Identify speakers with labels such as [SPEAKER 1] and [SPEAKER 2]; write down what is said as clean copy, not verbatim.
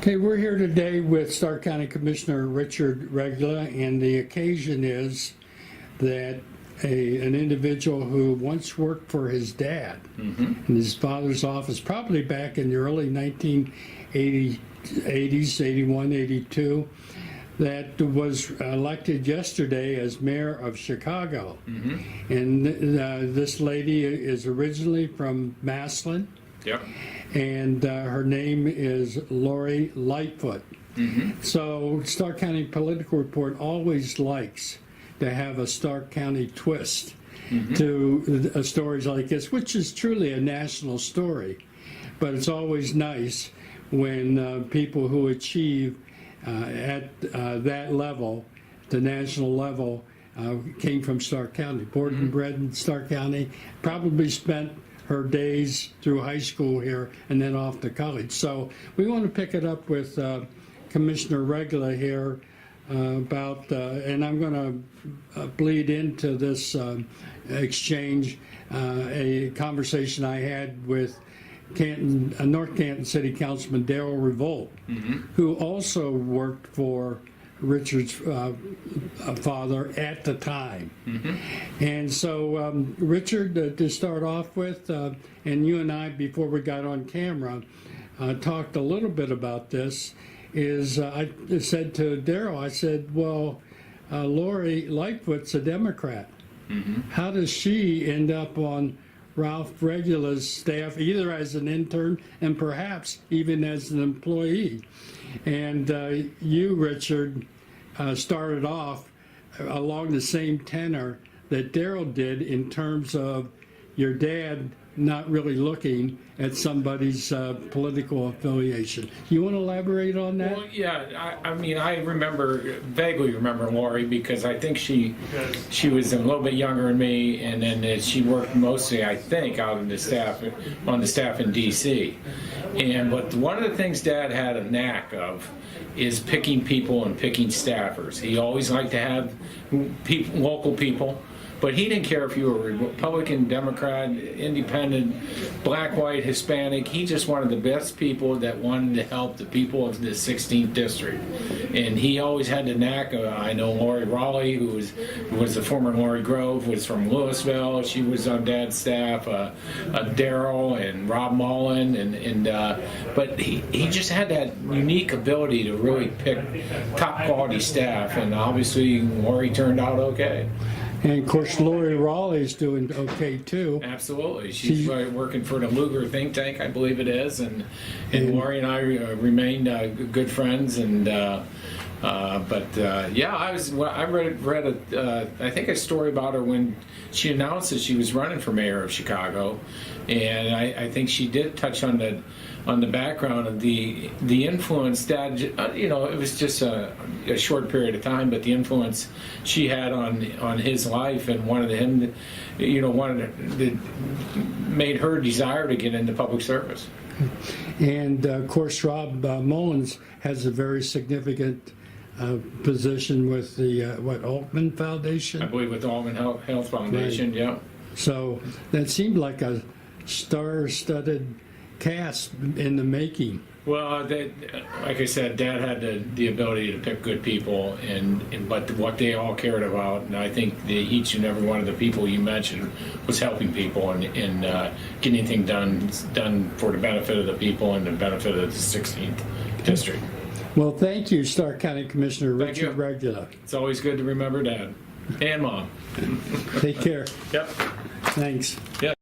[SPEAKER 1] Okay, we're here today with Stark County Commissioner Richard Regula, and the occasion is that an individual who once worked for his dad in his father's office, probably back in the early 1980s, 81, 82, that was elected yesterday as mayor of Chicago. And this lady is originally from Massillon.
[SPEAKER 2] Yep.
[SPEAKER 1] And her name is Lori Lightfoot. So Stark County Political Report always likes to have a Stark County twist to stories like this, which is truly a national story. But it's always nice when people who achieve at that level, the national level, came from Stark County. Born and bred in Stark County, probably spent her days through high school here and then off to college. So we want to pick it up with Commissioner Regula here about, and I'm going to bleed into this exchange, a conversation I had with North Canton City Councilman Darrell Revolt, who also worked for Richard's father at the time. And so Richard, to start off with, and you and I, before we got on camera, talked a little bit about this, is I said to Darrell, I said, well, Lori Lightfoot's a Democrat. How does she end up on Ralph Regula's staff, either as an intern and perhaps even as an employee? And you, Richard, started off along the same tenor that Darrell did in terms of your dad not really looking at somebody's political affiliation. You want to elaborate on that?
[SPEAKER 2] Well, yeah, I mean, I vaguely remember Lori because I think she was a little bit younger than me, and then she worked mostly, I think, out on the staff in D.C. But one of the things Dad had a knack of is picking people and picking staffers. He always liked to have local people. But he didn't care if you were Republican, Democrat, Independent, black, white, Hispanic. He just wanted the best people that wanted to help the people of the 16th district. And he always had the knack of, I know Lori Raleigh, who was the former Lori Grove, was from Louisville. She was on Dad's staff. Darrell and Rob Mullen. But he just had that unique ability to really pick top quality staff. And obviously, Lori turned out okay.
[SPEAKER 1] And of course, Lori Raleigh's doing okay too.
[SPEAKER 2] Absolutely, she's working for the Lugar think tank, I believe it is, and Lori and I remained good friends. And yeah, I read I think a story about her when she announced that she was running for mayor of Chicago, and I think she did touch on the background of the influence that it was just a short period of time, but the influence she had on his life and made her desire to get into public service.
[SPEAKER 1] And of course, Rob Mullins has a very significant position with the Altman Foundation.
[SPEAKER 2] I believe with the Altman Health Foundation. Right. Yeah.
[SPEAKER 1] So that seemed like a star-studded cast in the making.
[SPEAKER 2] Well, like I said, Dad had the ability to pick good people, but what they all cared about, and I think each and every one of the people you mentioned was helping people and getting things done for the benefit of the people and the benefit of the 16th district.
[SPEAKER 1] Well, thank you, Stark County Commissioner Richard Regula.
[SPEAKER 2] It's always good to remember Dad and Mom.
[SPEAKER 1] Take care.
[SPEAKER 2] Yep.
[SPEAKER 1] Thanks.
[SPEAKER 2] Yep.